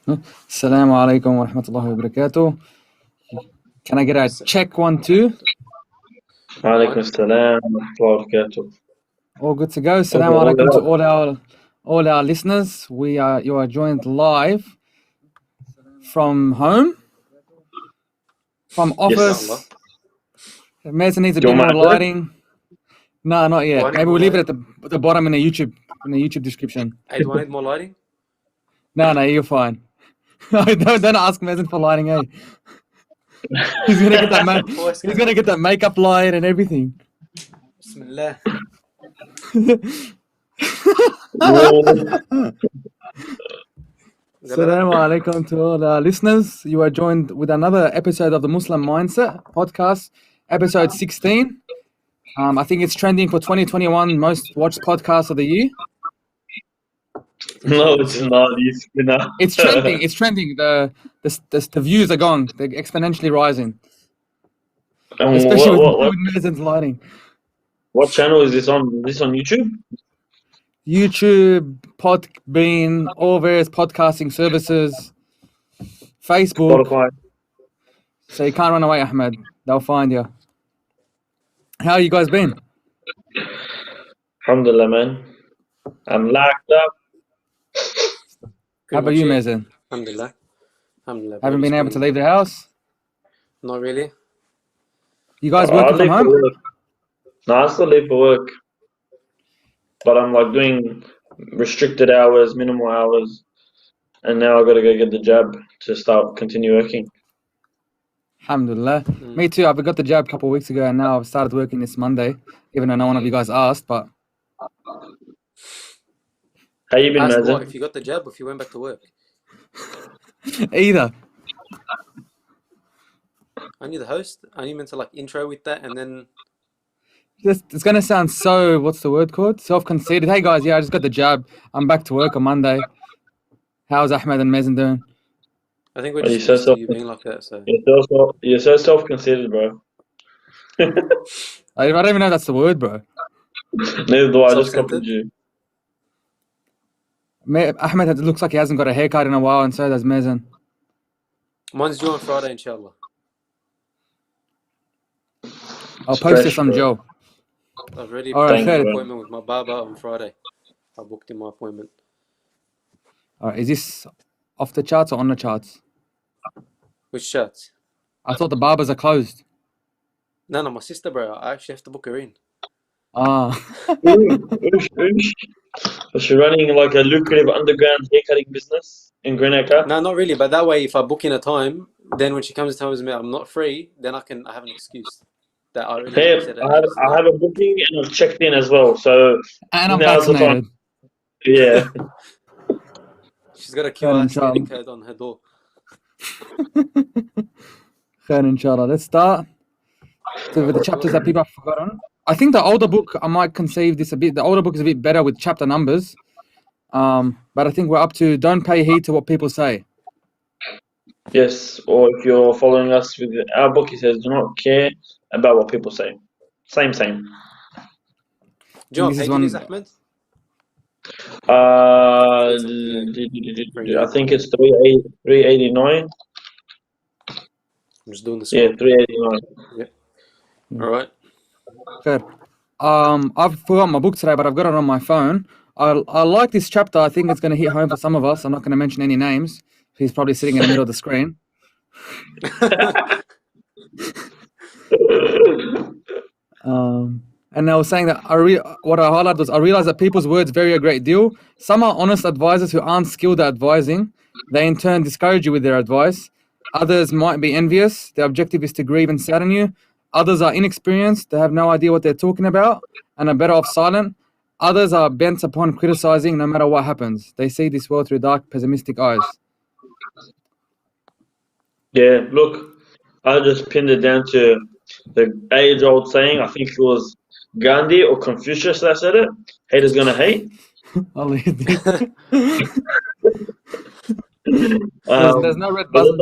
Assalamu alaikum wa rahmatullahi wa barakatuh. Can I get a check 1, 2? Alaikum assalam wa rahmatullahi wa barakatuh. All good to go. Assalamu alaikum to all our listeners. You are joined live from home, from office. Yes. Mason needs a Do you bit more want my lighting. No, not yet. Why Maybe not we'll more leave it at the bottom in the YouTube description. Hey, do I need more lighting? No, you're fine. don't ask Mason for lighting, eh? He's gonna get that he's gonna get that makeup light and everything. Bismillah. Assalamu alaikum to all our listeners. You are joined with another episode of the Muslim Mindset podcast, episode 16. I think it's trending for 2021 most watched podcast of the year. No, it's not. It's trending. It's trending. The views are going. They're exponentially rising. Especially with Mazen's lighting. What channel is this on? Is this on YouTube? YouTube, Podbean, all various podcasting services, Facebook. Spotify. So you can't run away, Ahmed. They'll find you. How you guys been? Alhamdulillah, man. I'm locked up. How about you, Mazen? Alhamdulillah. Alhamdulillah. Haven't been able to leave the house? Not really. You guys working from home? No, I still leave for work. But I'm like doing restricted hours, minimal hours. And now I've got to go get the jab to continue working. Alhamdulillah. Me too. I got the jab a couple of weeks ago and now I've started working this Monday, even though no one of you guys asked, but... How you been, Ask Mazen? what, if you got the jab or if you went back to work? Either. Aren't you the host? Aren't you meant to like intro with that and then... It's going to sound so, what's the word called? Self-conceited. Hey guys, yeah, I just got the jab. I'm back to work on Monday. How's Ahmed and Mazen doing? I think we're just used to you being like that, so... You're so self-conceited, bro. I don't even know if that's the word, bro. Neither do I. I just copied you. Ahmed looks like he hasn't got a haircut in a while, and so does Mazen. Mine's due on Friday, inshallah. I'll post this on Joe. I've already booked an appointment with my barber on Friday. I booked in my appointment. Alright, is this off the charts or on the charts? Which charts? I thought the barbers are closed. No, my sister, bro. I actually have to book her in. Ah. So she's running like a lucrative underground haircutting business in Grenada? No, not really. But that way, if I book in a time, then when she comes and tells me I'm not free, then I have an excuse. That I have a booking and I've checked in as well. So and I'm vaccinated. Yeah. She's got a QR scanning code on her door. Khair, inshallah. Let's start with the chapters that people have forgotten. I think the older book, I might conceive this a bit. The older book is a bit better with chapter numbers. But I think we're up to don't pay heed to what people say. Yes, or if you're following us with our book, it says do not care about what people say. Same. John, page it is, Ahmed? I think it's 389. I'm just doing this. Yeah, 389. Yeah. All right. Fair. I've forgotten my book today, but I've got it on my phone. I like this chapter. I think it's going to hit home for some of us. I'm not going to mention any names. He's probably sitting in the middle of the screen. And I was saying that what I highlighted was I realized that people's words vary a great deal. Some are honest advisors who aren't skilled at advising. They in turn discourage you with their advice. Others might be envious. Their objective is to grieve and sadden you. Others are inexperienced. They have no idea what they're talking about and are better off silent. Others are bent upon criticizing no matter what happens. They see this world through dark, pessimistic eyes. Yeah, look, I just pinned it down to the age-old saying. I think it was Gandhi or Confucius that said it. Haters gonna hate. I'll leave it. There's no red button.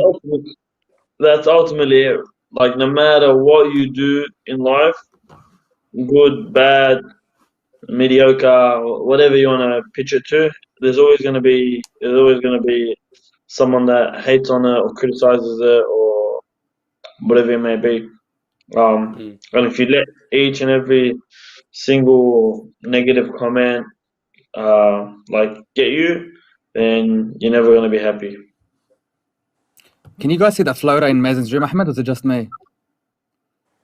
That's ultimately it. Like, no matter what you do in life, good, bad, mediocre, whatever you want to pitch it to, there's always going to be someone that hates on it or criticizes it or whatever it may be. And if you let each and every single negative comment like get you, then you're never gonna be happy. Can you guys see that floater in Mazen's room, Ahmed? Or is it just me?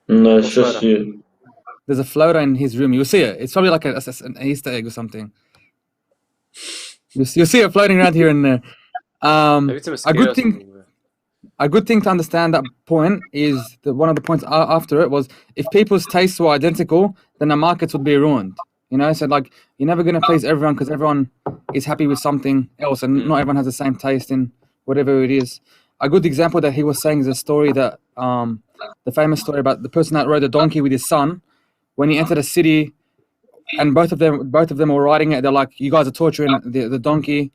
No, it's What's just floater? you. There's a floater in his room. You'll see it. It's probably like an Easter egg or something. You'll see it floating around here and there. Maybe it's a A mosquito good or thing. something. Bro. A good thing to understand that point is that one of the points after it was if people's tastes were identical, then the markets would be ruined. You know, so like you're never going to please everyone because everyone is happy with something else, and not everyone has the same taste in whatever it is. A good example that he was saying is a story that the famous story about the person that rode a donkey with his son when he entered a city, and both of them were riding it. They're like, "You guys are torturing the donkey."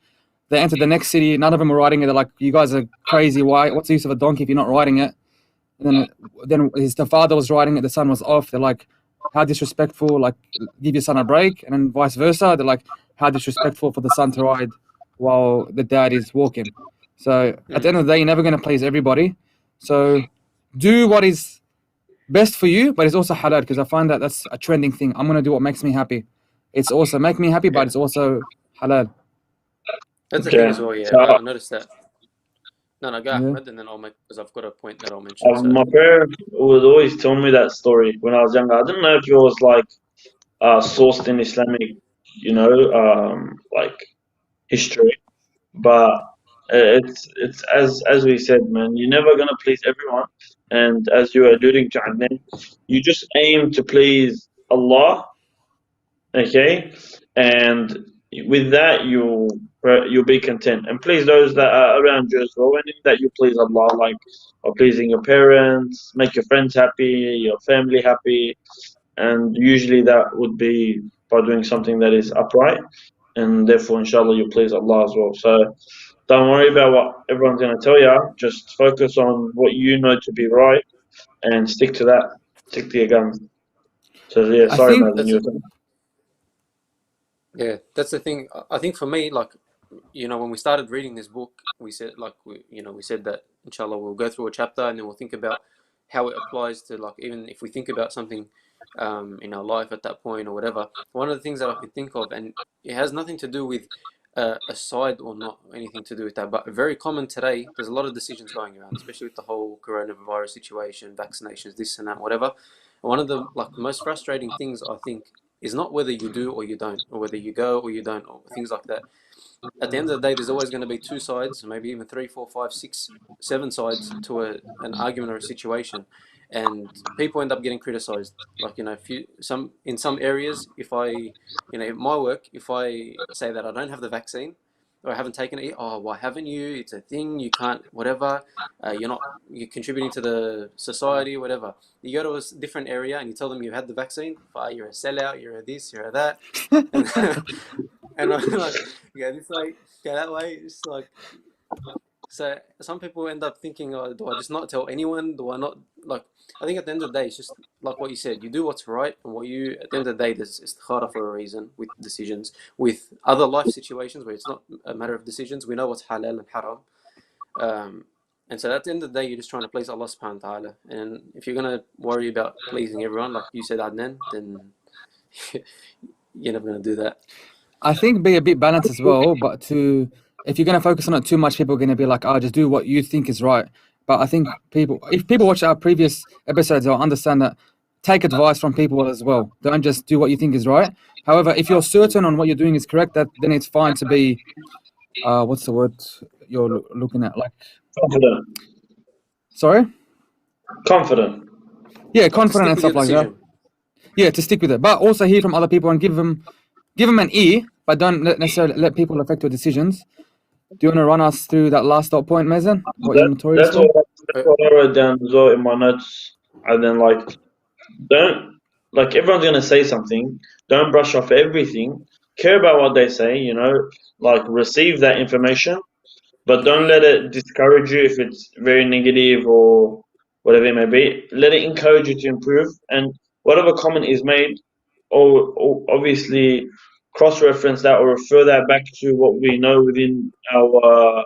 They entered the next city. None of them were riding it. They're like, "You guys are crazy. Why? What's the use of a donkey if you're not riding it?" And then the father was riding it. The son was off. They're like, "How disrespectful! Like, give your son a break." And then vice versa. They're like, "How disrespectful for the son to ride while the dad is walking." So at the end of the day, you're never going to please everybody. So do what is best for you, but it's also halal because I find that that's a trending thing. I'm going to do what makes me happy. It's also make me happy, but it's also halal. That's the thing Okay. as well. Yeah, So I noticed that. No, go Yeah. Ahmed, and then I'll make because I've got a point that I'll mention. So my parents would always tell me that story when I was younger. I didn't know if it was like sourced in Islamic, like history, but it's as we said, man. You're never gonna please everyone, and as you were alluding to, Adnan, you just aim to please Allah, okay, and with that you'll be content, and please those that are around you as well. And in that you please Allah, like by pleasing your parents, make your friends happy, your family happy, and usually that would be by doing something that is upright, and therefore inshallah you please Allah as well. So don't worry about what everyone's going to tell you, just focus on what you know to be right and stick to that, stick to your guns. So yeah, I sorry think Mazen, you were saying. yeah, that's the thing. I think for me, like, when we started reading this book, we said we said that inshallah we'll go through a chapter and then we'll think about how it applies to, like, even if we think about something in our life at that point or whatever. One of the things that I could think of, and it has nothing to do with a side or not anything to do with that, but very common today. There's a lot of decisions going around, especially with the whole coronavirus situation, vaccinations, this and that, whatever. And one of the most frustrating things I think is not whether you do or you don't, or whether you go or you don't, or things like that. At the end of the day, there's always going to be two sides, maybe even 3, 4, 5, 6, 7 sides to an argument or a situation, and people end up getting criticized. Like, if in some areas, if I, my work, if I say that I don't have the vaccine or I haven't taken it, oh, why haven't you? It's a thing, you can't, whatever. You're contributing to the society, whatever. You go to a different area and you tell them you've had the vaccine, you're a sellout, you're a this, you're a that, and and I'm like, go this way, go that way. It's like, so some people end up thinking, oh, do I just not tell anyone? Do I not, like? I think at the end of the day, it's just like what you said. You do what's right, and at the end of the day, there's istikhara for a reason with decisions. With other life situations where it's not a matter of decisions, we know what's halal and haram. And so at the end of the day, you're just trying to please Allah subhanahu wa ta'ala. And if you're going to worry about pleasing everyone, like you said, Adnan, then you're never going to do that. I think be a bit balanced as well, but if you're going to focus on it too much, people are going to be like, "Oh, just do what you think is right." But I think if people watch our previous episodes, they'll understand that take advice from people as well. Don't just do what you think is right. However, if you're certain on what you're doing is correct, then it's fine to be, what's the word you're looking at? Like, Confident. sorry? Confident. Yeah, Like to confident stick and with your stuff like that. decision. Yeah, to stick with it, but also hear from other people and give them an ear, but don't necessarily let people affect your decisions. Do you want to run us through that last dot point, Mazen? What you're notorious That's for? what I wrote down as well in my notes. And then don't, like, everyone's gonna say something. Don't brush off everything. Care about what they say. Like, receive that information, but don't let it discourage you if it's very negative or whatever it may be. Let it encourage you to improve, and whatever comment is made, or obviously cross-reference that or refer that back to what we know within our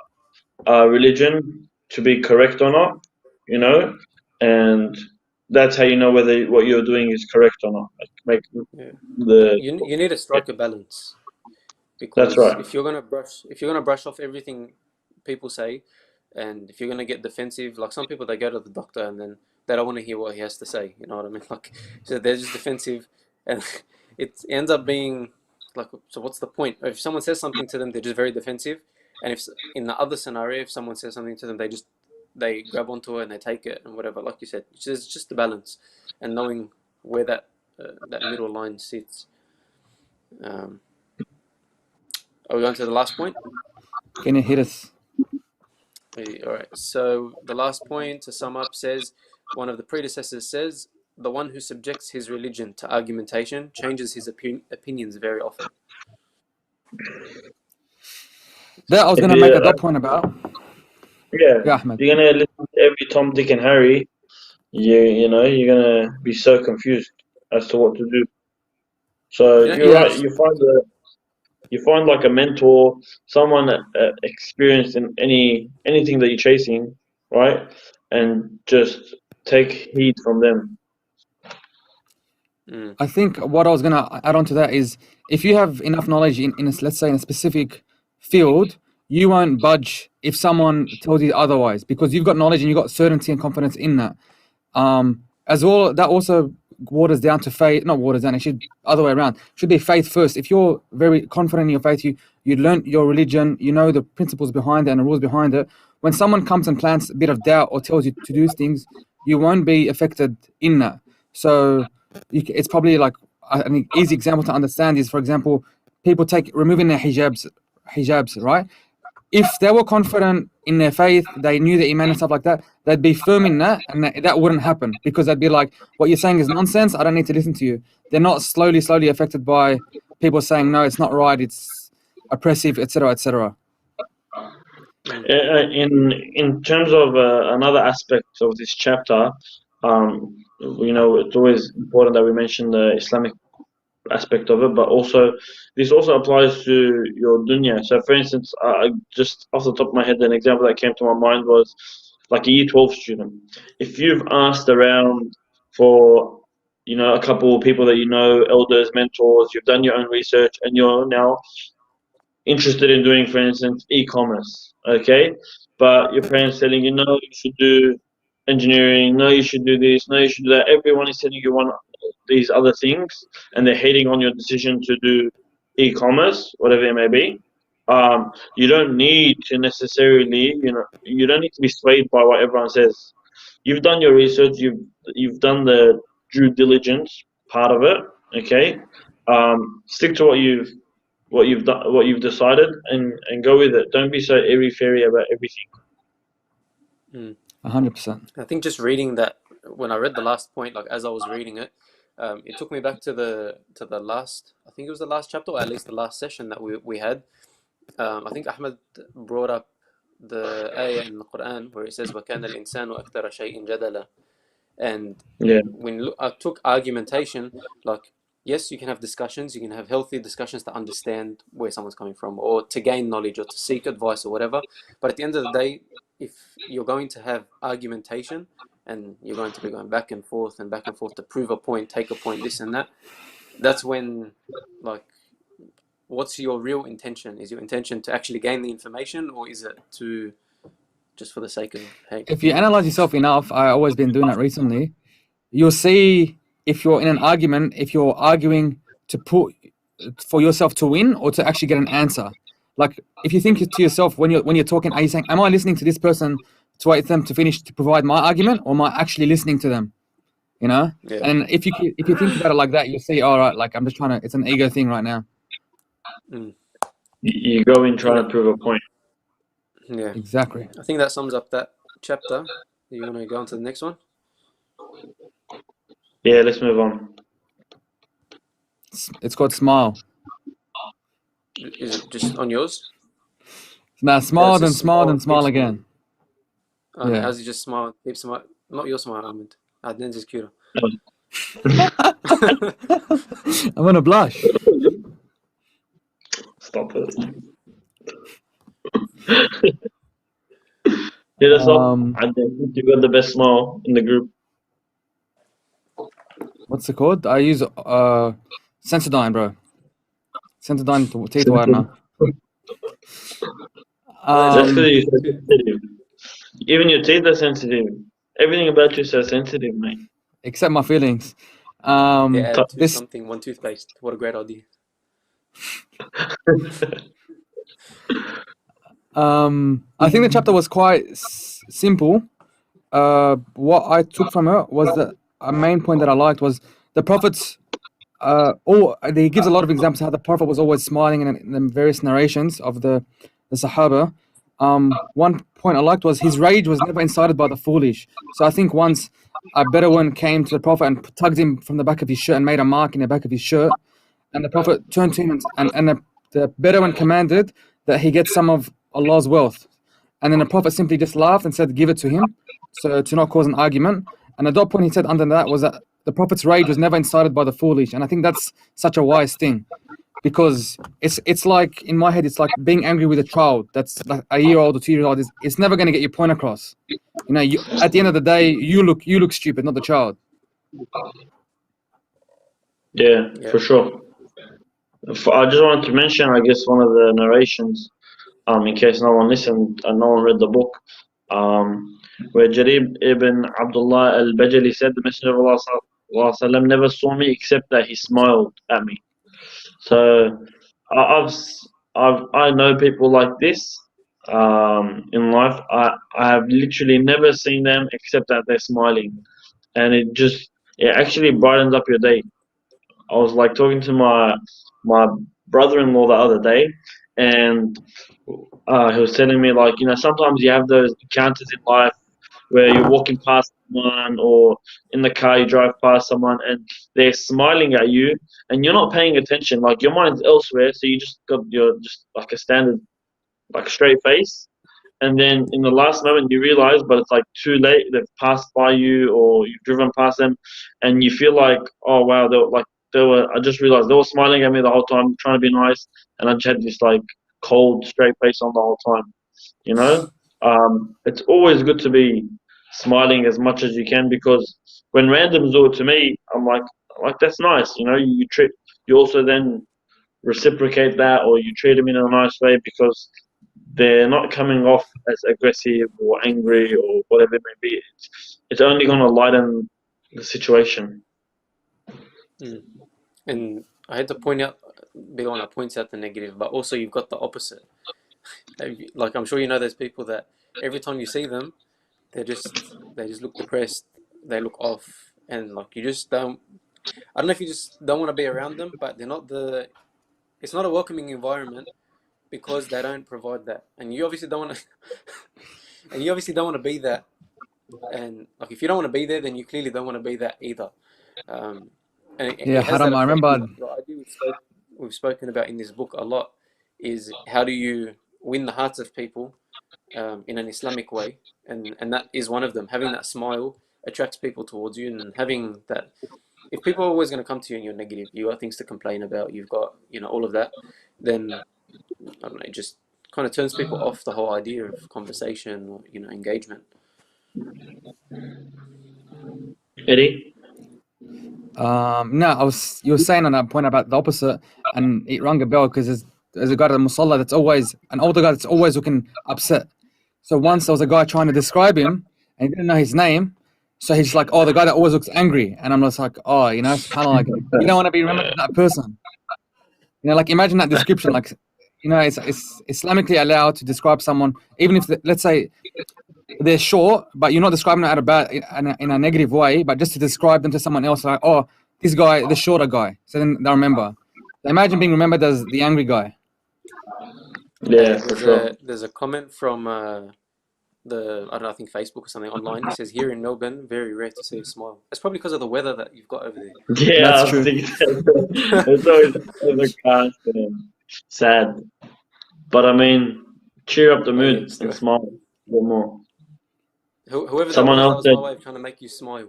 religion to be correct or not, you know, and that's how you know whether what you're doing is correct or not. Like make Yeah. the You need to strike a balance, that's because right. if you're gonna brush off everything people say, and if you're gonna get defensive, like some people, they go to the doctor and then they don't want to hear what he has to say. You know what I mean? Like, so they're just defensive, and it ends up being like, so what's the point? If someone says something to them, they're just very defensive, and if in the other scenario, if someone says something to them, they grab onto it and they take it and whatever. Like you said, it's just the balance and knowing where that middle line sits. Um, are we going to the last point? Can you hit us? All right. So the last point to sum up says, one of the predecessors says, the one who subjects his religion to argumentation changes his opinions very often. That I was If gonna you make a dot point about. yeah, Yeah, Ahmed. you're gonna listen to every Tom, Dick, and Harry. You know you're gonna be so confused as to what to do. So You know, you're right. Yes. You find like a mentor, someone experienced in anything that you're chasing, right? And just take heed from them. I think what I was gonna add on to that is if you have enough knowledge in a, let's say in a specific field, you won't budge if someone tells you otherwise because you've got knowledge and you've got certainty and confidence in that. As well, that also waters down to faith. Not waters down. It should other way around. Should be faith first. If you're very confident in your faith, you learn your religion. You know the principles behind it and the rules behind it. When someone comes and plants a bit of doubt or tells you to do things, you won't be affected in that. So it's probably like an easy example to understand is, for example, people removing their hijabs, right? If they were confident in their faith, they knew the iman and stuff like that, they'd be firm in that, and that wouldn't happen because they'd be like, "What you're saying is nonsense. I don't need to listen to you." They're not slowly affected by people saying, "No, it's not right. It's oppressive, etc., etc." In terms of another aspect of this chapter, you know, it's always important that we mention the Islamic aspect of it, but also this also applies to your dunya. So, for instance, just off the top of my head, an example that came to my mind was like a Year 12 student. If you've asked around for, you know, a couple of people that you know, elders, mentors, you've done your own research, and you're now interested in doing, for instance, e-commerce, okay? But your parents telling you, no, you should do engineering, no, you should do this, no, you should do that. Everyone is telling you one these other things, and they're hating on your decision to do e-commerce, whatever it may be. You don't need to necessarily, you know, you don't need to be swayed by what everyone says. You've done your research, you've done the due diligence part of it, okay? Stick to what you've decided, and go with it. Don't be so airy fairy about everything. 100%. I think just reading that, when I read the last point, like as I was reading it, it took me back to the last. I think it was the last chapter, or at least the last session that we had. I think Ahmed brought up the ayah in the Quran where it says, وَكَانَ الْإِنسَانُ أَكْثَرَ شَيْءٍ جَدَلًا. And Yeah, when I took argumentation, like, yes, you can have discussions, you can have healthy discussions to understand where someone's coming from, or to gain knowledge, or to seek advice, or whatever. But at the end of the day, if you're going to have argumentation, and you're going to be going back and forth to prove a point, take a point, this and that, that's when, like, what's your real intention? Is your intention to actually gain the information, or is it to just for the sake of, hey? If you analyze yourself enough, I've always been doing that recently. You'll see if you're in an argument, if you're arguing to put for yourself to win or to actually get an answer. Like if you think to yourself when you're talking, are you saying, "Am I listening to this person to wait for them to finish to provide my argument, or am I actually listening to them?" You know. Yeah. And if you think about it like that, you'll see, all right, like I'm just trying to. It's an ego thing right now. you go in I think trying to prove a point. Yeah, Exactly. I think that sums up that chapter. You want to go on to the next one? Yeah, let's move on. It's called smile. Is it just on yours? Now smile, it then says smile, then keep smile again. Oh, no, Yeah. how's he just smile? Keep smile. Not your smile, Ahmed. Adnan's is cuter. I'm gonna blush. Stop it. Hit us up. Um, I think you got the best smile in the group. what's it called? I use Sensodyne, bro. Sensodyne teeth whitener. That's because you're Too, so too, sensitive. Even your teeth are sensitive. Everything about you is so sensitive, mate. Except my feelings. yeah, add to This something, one toothpaste. What a great idea. I think the chapter was quite simple. What I took from it was that a main point that I liked was the prophets. He gives a lot of examples how the prophet was always smiling in the various narrations of the Sahaba. One point I liked was his rage was never incited by the foolish. So I think once a Bedouin came to the prophet and tugged him from the back of his shirt and made a mark in the back of his shirt, and the prophet turned to him and the Bedouin commanded that he get some of Allah's wealth. And then the prophet simply just laughed and said, give it to him, so to not cause an argument. And the dot point he said under that was that the prophet's rage was never incited by the foolish. And I think that's such a wise thing, because it's like, in my head, it's like being angry with a child that's like a year old or 2 years old. It's never going to get your point across. You know, at the end of the day, you look stupid, not the child. Yeah, Yeah. for sure. I just wanted to mention, I guess, one of the narrations, in case no one listened and no one read the book, where Jarib ibn Abdullah al-Bajali said, the Messenger of Allah sallallahu alaihi wasallam never saw me except that he smiled at me. So I know people like this in life. I have literally never seen them except that they're smiling, and it actually brightens up your day. I was like talking to my brother-in-law the other day, and he was telling me, like, sometimes you have those encounters in life where you're walking past someone, or in the car you drive past someone and they're smiling at you and you're not paying attention, like your mind's elsewhere, so you just got your just like a standard, like, straight face, and then in the last moment you realize, but it's like too late, they've passed by you or you've driven past them, and you feel like, oh wow, I just realized they were smiling at me the whole time, trying to be nice, and I just had this like cold straight face on the whole time, you know. It's always good to be smiling as much as you can, because when randoms do it to me, I'm like that's nice, you also then reciprocate that, or you treat them in a nice way, because they're not coming off as aggressive or angry or whatever it may be. It's only going to lighten the situation. Mm. And I had to point out, Bilona points out the negative, but also you've got the opposite. Like, I'm sure you know there's people that every time you see them, they just look depressed, they look off, and like you just don't. I don't know if you just don't want to be around them, but they're not the. It's not a welcoming environment because they don't provide that, and you obviously don't want to. And you obviously don't want to be that. And like, if you don't want to be there, then you clearly don't want to be that either. Um, and Yeah, it has that Haram, I effect. remember. The idea we've spoken about in this book a lot is how do you win the hearts of people in an Islamic way, and that is one of them. Having that smile attracts people towards you, and having that. If people are always going to come to you and you're negative, you got things to complain about, you've got all of that, then I don't know, it just kind of turns people off the whole idea of conversation or engagement. Eddie? No, you were saying on that point about the opposite, and it rang a bell because there's a guy at the Musalla that's always an older guy that's always looking upset. So once there was a guy trying to describe him and he didn't know his name, so he's like, "Oh, the guy that always looks angry," and I'm just like, "Oh, subhanallah, like you don't want to be remembered as that person." Like imagine that description, like it's Islamically allowed to describe someone, even if let's say they're short, but you're not describing it in a negative way, but just to describe them to someone else, like, oh, this guy, the shorter guy. So then they'll remember. So imagine being remembered as the angry guy. Yeah, for sure. There's a comment from I don't know, I think Facebook or something online. It says, here in Melbourne, very rare to see a smile. That's probably because of the weather that you've got over there. Yeah, That's I was true. thinking that. It's always overcast and sad. But I mean, cheer up the Oh yeah, mood and still. smile a bit more. Whoever Someone that else was said, my way of trying to make you smile.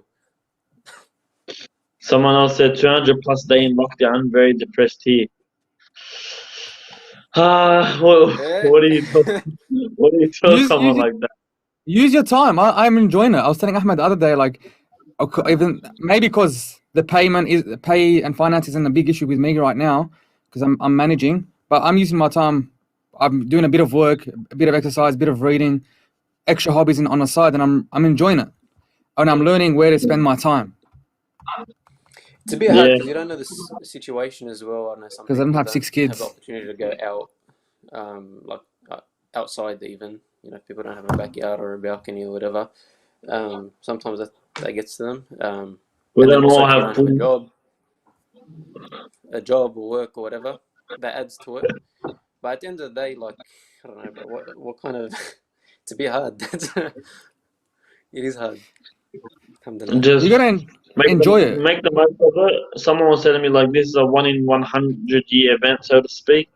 200 plus day in lockdown, very depressed here. Yeah. What do you tell You, someone you, like that? Use your time. I'm enjoying it. I was telling Ahmed the other day, like, even maybe because the pay and finance isn't a big issue with me right now because I'm managing, but I'm using my time. I'm doing a bit of work, a bit of exercise, a bit of reading, extra hobbies on the side, and I'm enjoying it. And I'm learning where to spend my time It's a bit hard Yeah, because you don't know the situation as well. I know some because I don't people have don't 6 have the kids. opportunity to go out, like outside even. You know, people don't have a backyard or a balcony or whatever. Sometimes that gets to them. we And then don't also all if you have don't have phones. a job or work or whatever, that adds to it. But at the end of the day, like, I don't know, bro, what kind of it's a bit hard. It is hard. Alhamdulillah. You Just gotta enjoy it. make the most of it. Someone was telling me like this is a 1 in 100 year event, so to speak.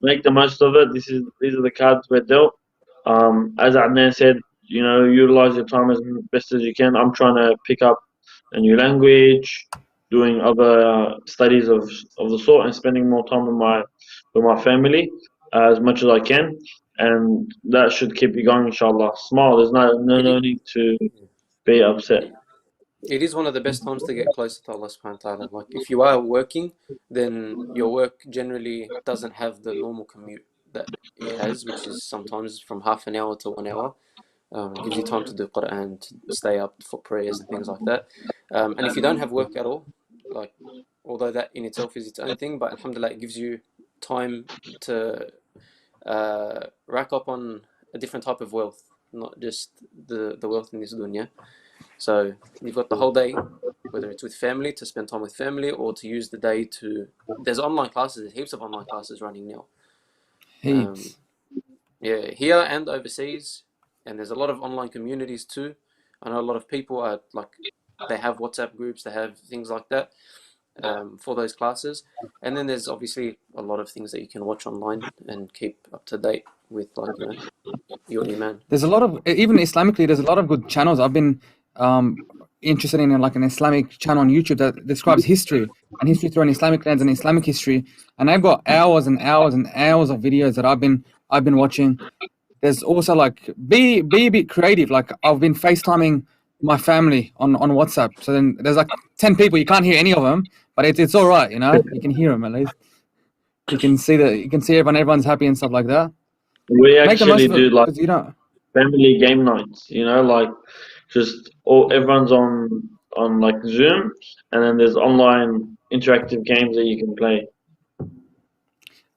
Make the most of it. These are the cards we're dealt. As Adnan said, utilize your time as best as you can. I'm trying to pick up a new language, doing other studies of the sort, and spending more time with my family as much as I can. And that should keep you going, inshallah. Smile. There's no It, need to be upset. it is one of the best times to get closer to Allah subhanahu wa ta'ala. Like if you are working, then your work generally doesn't have the normal commute that it has, which is sometimes from half an hour to 1 hour. It gives you time to do Quran, to stay up for prayers and things like that. And if you don't have work at all, like although that in itself is its own thing, but alhamdulillah, it gives you time to rack up on a different type of wealth, not just the wealth in this dunya. So you've got the whole day, whether it's with family, to spend time with family, or to use the day to. There's online classes, there's heaps of online classes running now. Heaps. Yeah, here and overseas, and there's a lot of online communities too. I know a lot of people are like, they have WhatsApp groups, they have things like that for those classes. And then there's obviously a lot of things that you can watch online and keep up to date with, like, your iman. There's a lot of even Islamically. There's a lot of good channels. I've been interested in like an Islamic channel on YouTube that describes history and history through an Islamic lens and Islamic history. And I've got hours and hours and hours of videos that I've been watching. There's also like be a bit creative. Like I've been FaceTiming my family on WhatsApp. So then there's like 10 people. You can't hear any of them, but it's all right. You can hear them at least. You can see everyone's happy and stuff like that. We Make the most actually of it do like because you don't. family game nights. Like just everyone's on like Zoom, and then there's online interactive games that you can play.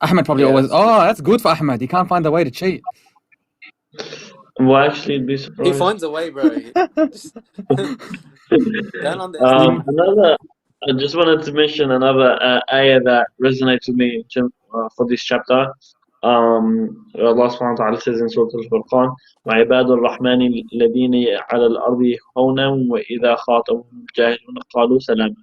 Ahmed probably Yeah, always. that's Oh, that's good for Ahmed. He can't find a way to cheat. Well, actually, be he surprised. finds a way, bro. Just don't underestimate him. Another. I just wanted to mention another ayah that resonates with me for this chapter. Allah subhanahu wa ta'ala says in Surah Al-Furqan, وَعِبَادُ الرَّحْمَنِ الَّذِينَ عَلَى الْأَرْضِ هَوْنًا وَإِذَا خَاطَبَهُمُ الْجَاهِلُونَ قَالُوا سَلَامًا.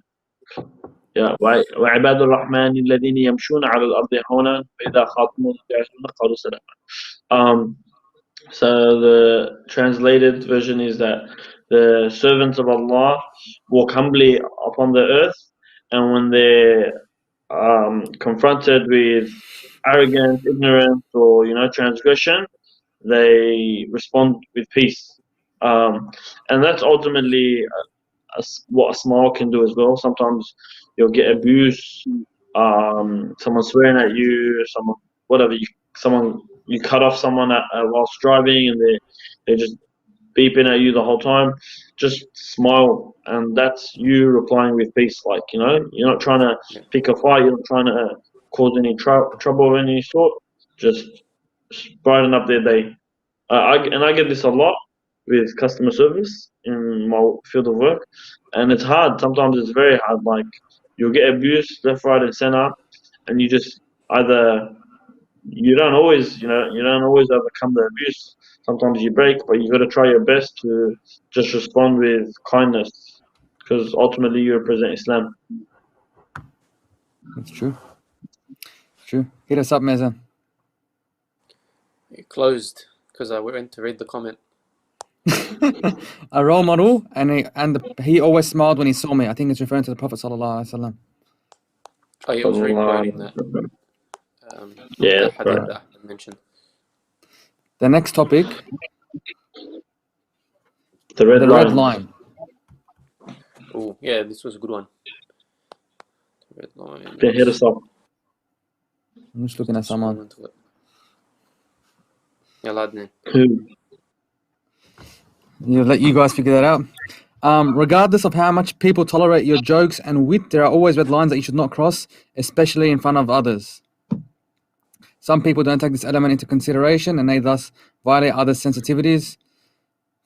وعباد الرحمن الذين يمشون على الأرض هونا وإذا خاطبهم الجاهلون قالوا سلاما. So the translated version is that the servants of Allah walk humbly upon the earth, and when they're confronted with arrogance, ignorance, or transgression, they respond with peace. And that's ultimately what a smile can do as well. Sometimes you'll get abuse, someone swearing at you, someone whatever you cut off someone whilst driving, and they're just beeping at you the whole time. Just smile, and that's you replying with peace. Like you're not trying to Yeah. pick a fight. You're not trying to cause any trouble of any sort. Just brighten up their day. I get this a lot with customer service in my field of work, and it's hard. Sometimes it's very hard. Like you'll get abused left, right, and center, and you just either you don't always overcome the abuse. Sometimes you break, but you got to try your best to just respond with kindness, because ultimately you represent Islam. That's true. True. Hit us up, Mezan. It closed because I went to read the comment. A role model, and he always smiled when he saw me. I think it's referring to the Prophet sallallahu alaihi wasallam. Oh, yeah, I was re-quoting that Yeah, that that's hadith right. that Ahmed mentioned. The next topic The red The line. red line. Oh, yeah, this was a good one. Red line. They hit us up. I'm just looking at someone. يلا عدنان. Who? You let you guys figure that out. Regardless of how much people tolerate your jokes and wit, there are always red lines that you should not cross, especially in front of others. Some people don't take this element into consideration and they thus violate others' sensitivities.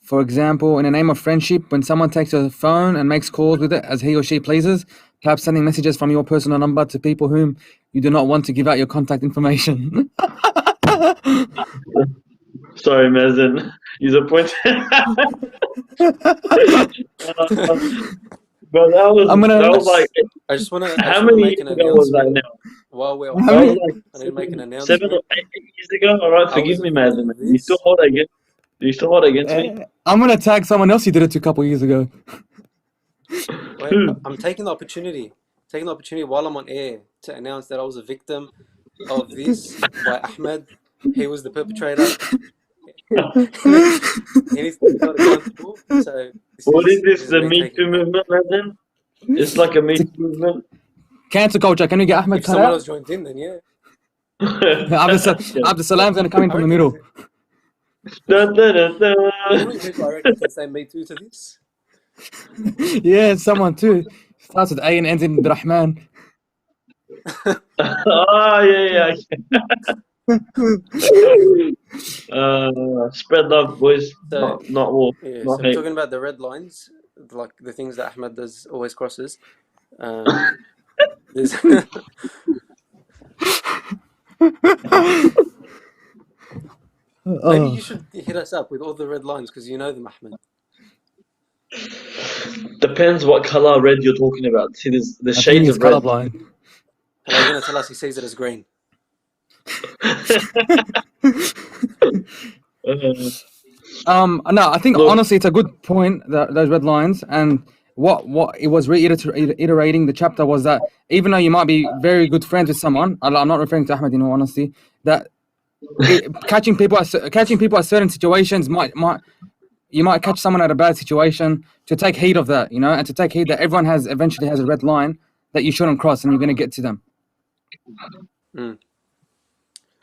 For example, in the name of friendship, when someone takes your phone and makes calls with it as he or she pleases, perhaps sending messages from your personal number to people whom you do not want to give out your contact information. Sorry, Mazen. He's a point. But that was like, I just want to how many make years an ago was that announcement now? while we're That was like I need to make an 7 announcement. or 8 years ago. All right, I forgive was me, a victim Mazen. of You still this. hold against? Do you still hold against me? I'm gonna tag someone else you did it to a couple years ago. Wait, I'm taking the opportunity while I'm on air to announce that I was a victim of this by Ahmed. He was the perpetrator. He needs to be held accountable. So What is this? is The me Me taking Too back. movement, Mazen? It's like a Me Too movement. Cancel culture. Can we get Ahmed If cut someone out? else joins in, then yeah. Abdul Salam's gonna come in from the middle. Da, da, da, da. You know how many people I reckon can say me too to this? Yeah, someone too. Starts with A and ends in Rahman. Oh, yeah. Spread love, boys. So Not war. yeah, Not so we're hate. talking about the red lines, like the things that Ahmed does always crosses. There's maybe you should hit us up with all the red lines because you know them, Ahmed. Depends what color red you're talking about. See, there's I think shades he's of red. colorblind. And are you going to tell us he sees it as green? No, I think Look. honestly it's a good point, those red lines, and what it was reiterating the chapter was that even though you might be very good friends with someone, I'm not referring to Ahmed in all honesty, that catching people at certain situations you might catch someone at a bad situation, to take heed of that, and to take heed that everyone eventually has a red line that you shouldn't cross, and you're going to get to them.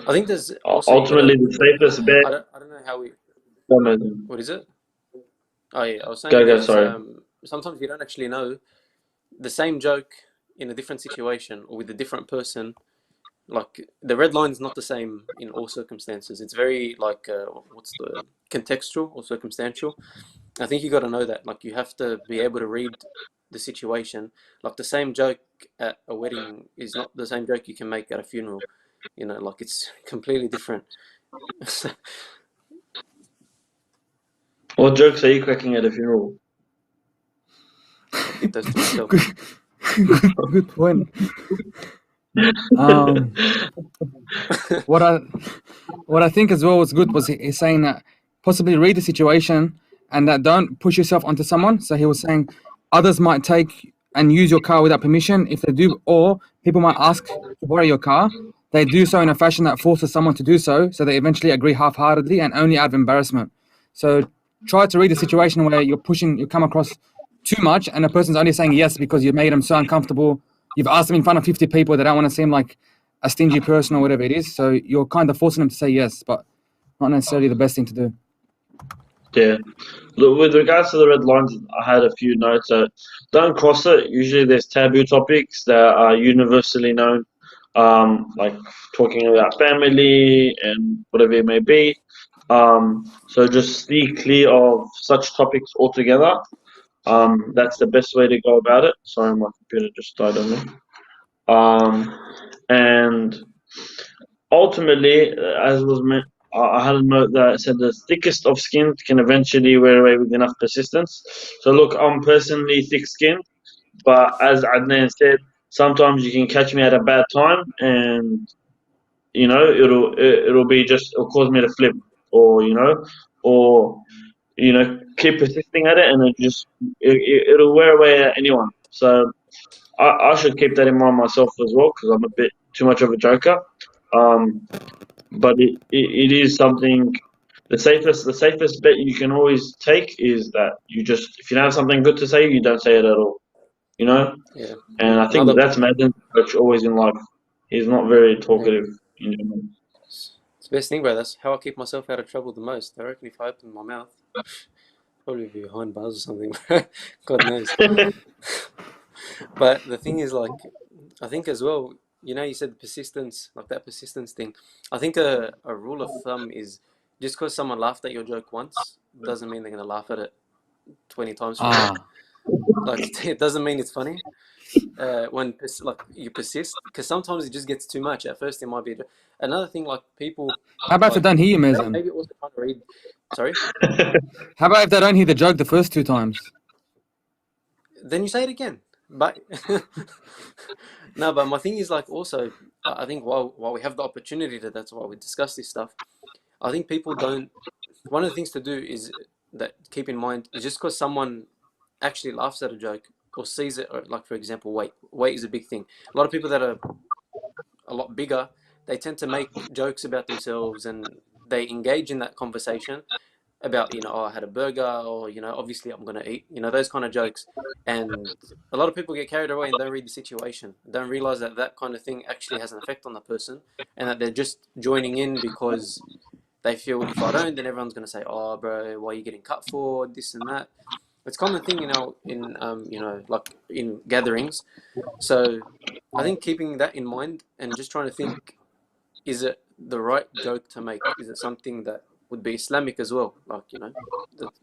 I think there's also ultimately the safest bet. I don't know how we. Amazing. What is it? Oh yeah, I was saying Go, there's, sorry. sometimes you don't actually know the same joke in a different situation or with a different person. Like the red line is not the same in all circumstances. It's very like what's the contextual or circumstantial. I think you got to know that. Like you have to be able to read the situation. Like the same joke at a wedding is not the same joke you can make at a funeral. Like it's completely different. What jokes are you cracking at a funeral? I'll keep those to myself. Good point. What I think as well was good was he's saying that possibly read the situation and that don't push yourself onto someone. So he was saying others might take and use your car without permission. If they do, or people might ask to borrow your car, they do so in a fashion that forces someone to do so they eventually agree half-heartedly and only out of embarrassment. So try to read a situation where you come across too much and a person's only saying yes because you made them so uncomfortable. You've asked them in front of 50 people. They don't want to seem like a stingy person or whatever it is. So you're kind of forcing them to say yes, but not necessarily the best thing to do. Yeah. Look, with regards to the red lines, I had a few notes. Don't cross it. Usually there's taboo topics that are universally known, like talking about family and whatever it may be. So just steer clear of such topics altogether. That's the best way to go about it. Sorry, my computer just died on me. And ultimately, as was meant, I had a note that said the thickest of skin can eventually wear away with enough persistence. So look, I'm personally thick-skinned, but as Adnan said, sometimes you can catch me at a bad time, and it'll cause me to flip, or keep persisting at it, and it'll wear away at anyone. So I should keep that in mind myself as well, because I'm a bit too much of a joker. But it is something the safest bet you can always take is that you just, if you don't have something good to say, you don't say it at all. You know, Yeah. and I think Another. that's Madden's approach always in life. He's not very Yeah. talkative in general. It's the best thing, bro. That's how I keep myself out of trouble the most. I reckon if I open my mouth, probably be behind bars or something. God knows. But the thing is, like, I think as well, you said persistence, like that persistence thing. I think a rule of thumb is just because someone laughed at your joke once doesn't mean they're going to laugh at it 20 times from now. Ah, Like, it doesn't mean it's funny. When like you persist, because sometimes it just gets too much. At first, it might be another thing. Like people, how about if they like don't hear you, Mason? maybe also trying to read. Sorry, How about if they don't hear the joke the first 2 times? then you say it again. But no, but my thing is like also, I think while we have the opportunity that's why we discuss this stuff. I think people don't. One of the things to do is that keep in mind is just because someone actually laughs at a joke or sees it, or like for example, weight is a big thing. A lot of people that are a lot bigger, they tend to make jokes about themselves and they engage in that conversation about, oh, I had a burger, or, obviously I'm going to eat, those kind of jokes. And a lot of people get carried away and don't read the situation, don't realize that that kind of thing actually has an effect on the person and that they're just joining in because they feel if I don't, then everyone's going to say, oh, bro, why are you getting cut for this and that? It's a common thing, like in gatherings. So I think keeping that in mind and just trying to think, is it the right joke to make? Is it something that would be Islamic as well? Like,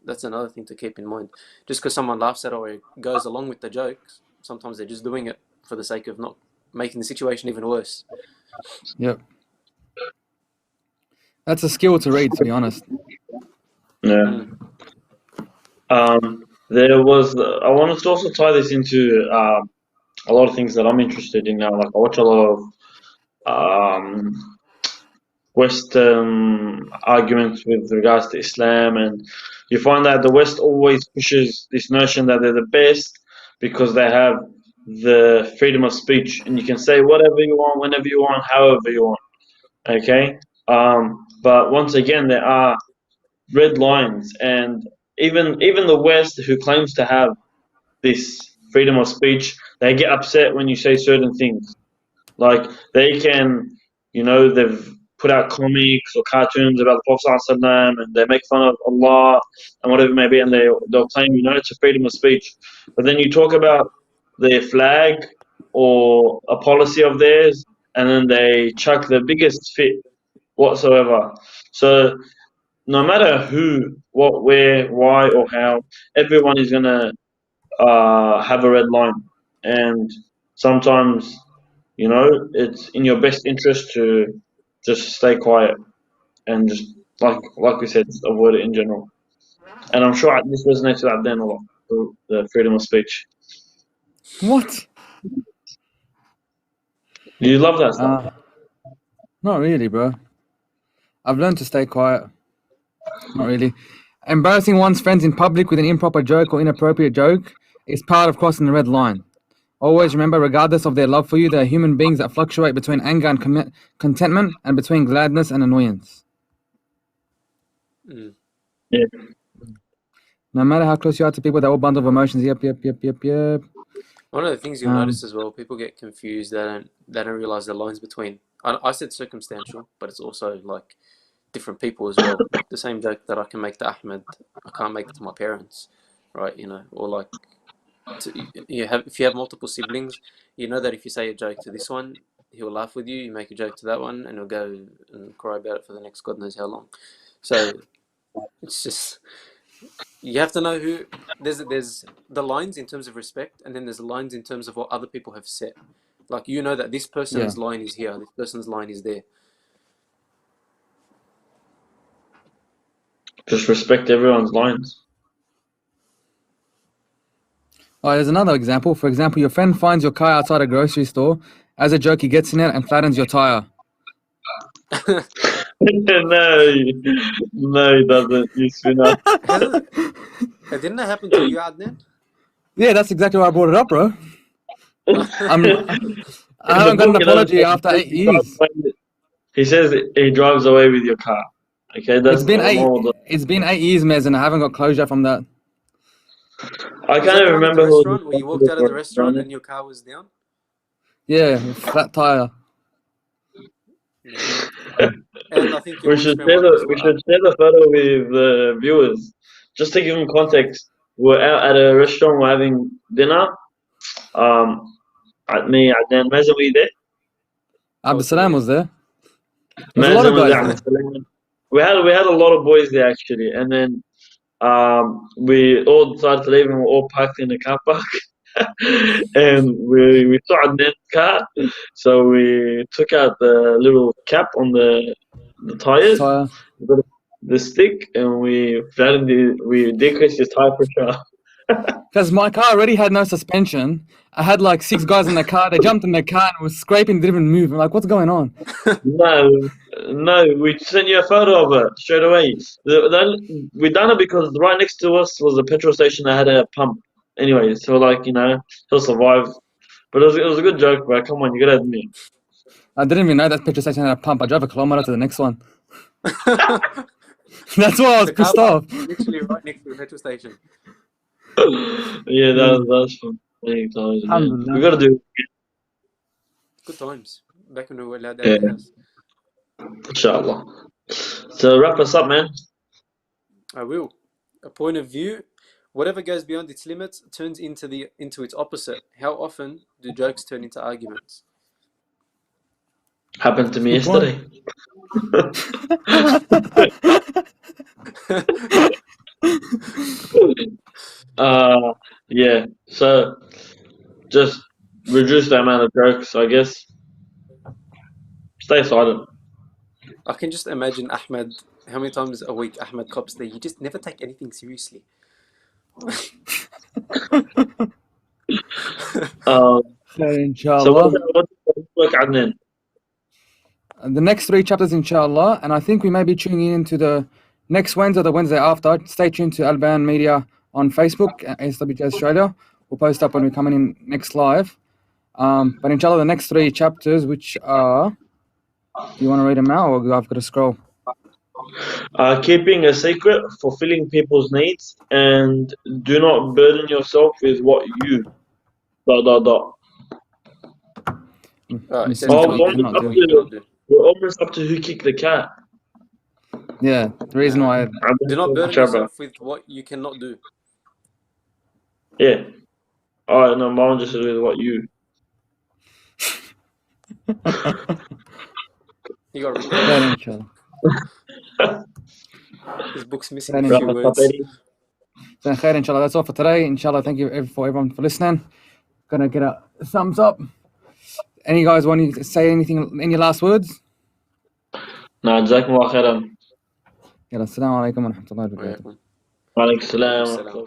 that's another thing to keep in mind. Just because someone laughs at it or goes along with the jokes, sometimes they're just doing it for the sake of not making the situation even worse. Yep. That's a skill to read, to be honest. Yeah. There was. I wanted to also tie this into a lot of things that I'm interested in now. Like I watch a lot of Western arguments with regards to Islam, and you find that the West always pushes this notion that they're the best because they have the freedom of speech, and you can say whatever you want, whenever you want, however you want. Okay, but once again, there are red lines, and even the West, who claims to have this freedom of speech, they get upset when you say certain things. Like they can, they've put out comics or cartoons about the Prophet ﷺ, and they make fun of Allah and whatever it may be, and they'll claim, it's a freedom of speech. But then you talk about their flag or a policy of theirs, and then they chuck the biggest fit whatsoever. So no matter who, what, where, why, or how, everyone is gonna have a red line, and sometimes it's in your best interest to just stay quiet and just like we said, just avoid it in general. And I'm sure this resonates with Abden a lot, the freedom of speech. What? You love that stuff. Not really, bro. I've learned to stay quiet. Not really. Embarrassing one's friends in public with an improper joke or inappropriate joke is part of crossing the red line. Always remember, regardless of their love for you, they are human beings that fluctuate between anger and contentment and between gladness and annoyance. Yeah. No matter how close you are to people, they're all bundle of emotions. Yep. One of the things you'll notice as well, people get confused. They don't realize the lines between. I said circumstantial, but it's also like different people as well. Like the same joke that I can make to Ahmed, I can't make it to my parents, right? Or like if you have multiple siblings, you know that if you say a joke to this one, he'll laugh with you. You make a joke to that one, and he'll go and cry about it for the next God knows how long. So it's just, you have to know who. There's the lines in terms of respect, and then there's the lines in terms of what other people have said. Like that this person's line is here, this person's line is there. Just respect everyone's lines. There's another example. For example, your friend finds your car outside a grocery store. As a joke, he gets in it and flattens your tire. No, he doesn't. You spinner. Didn't that happen to you, Adnan? Yeah, that's exactly why I brought it up, bro. I haven't got an apology after 8 years. He says he drives away with your car. Okay, that's It's been 8 years, Mez, and I haven't got closure from that. I Was can't that the even one at remember the who was restaurant where you walked out of the restaurant and your car was down? Yeah, flat tire. Yeah. And I think your We should windscreen wipers were up. share the photo with the viewers. Just to give them context, we're out at a restaurant, we're having dinner. Me, Adnan, Mazen, were you there? Abdul Salam was there. There's a lot Mazen of was guys there. there. Salam. We had a lot of boys there actually, and then we all decided to leave, and we all parked in the car park. And we saw Adnan's car, so we took out the little cap on the tires, Tire. got the stick, and we decreased his tire pressure. Because my car already had no suspension. I had like 6 guys in the car. They jumped in the car and was scraping, didn't even move. I'm like, what's going on? No, we sent you a photo of it straight away. We done it because right next to us was a petrol station that had a pump. Anyway, so like he'll survive. But it was a good joke, bro. Come on, you gotta admit. I didn't even know that petrol station had a pump. I drove a kilometer to the next one. That's why I was The car pissed park off. is literally right next to the petrol station. Yeah, that's fun. Many times, man. Alhamdulillah. We gotta do. Good times. Back when we were allowed out Yeah. of the house. Inshallah. So wrap us up, man. I will. A point of view, whatever goes beyond its limits turns into its opposite. How often do jokes turn into arguments? Happened to me Good point. yesterday. Yeah. So just reduce the amount of jokes, I guess. Stay silent. I can just imagine Ahmed, how many times a week Ahmed cops there, you just never take anything seriously. So Inshallah. what's look Adnan? The next 3 chapters, inshallah, and I think we may be tuning in into the next Wednesday or the Wednesday after. Stay tuned to Albayan Media on Facebook, SWJ Australia. We'll post up when we're coming in next live. But inshallah, the next 3 chapters, which are, do you want to read them out, or I've got to scroll? Keeping a secret, fulfilling people's needs, and do not burden yourself with what you ... It says we're almost up to who kicked the cat. Yeah, the reason why. Do not burden yourself with what you cannot do. Yeah. Alright, no, mine just says with what you. You got to inshallah. This book's missing a few words. Inshallah, that's all for today. Inshallah, thank you for everyone for listening. Gonna get a thumbs up. Any guys want to say anything? Any last words? No, jazakumullah khairan. Assalamu alaikum wa rahmatullahi wa barakatuh. Wa alaikum salam.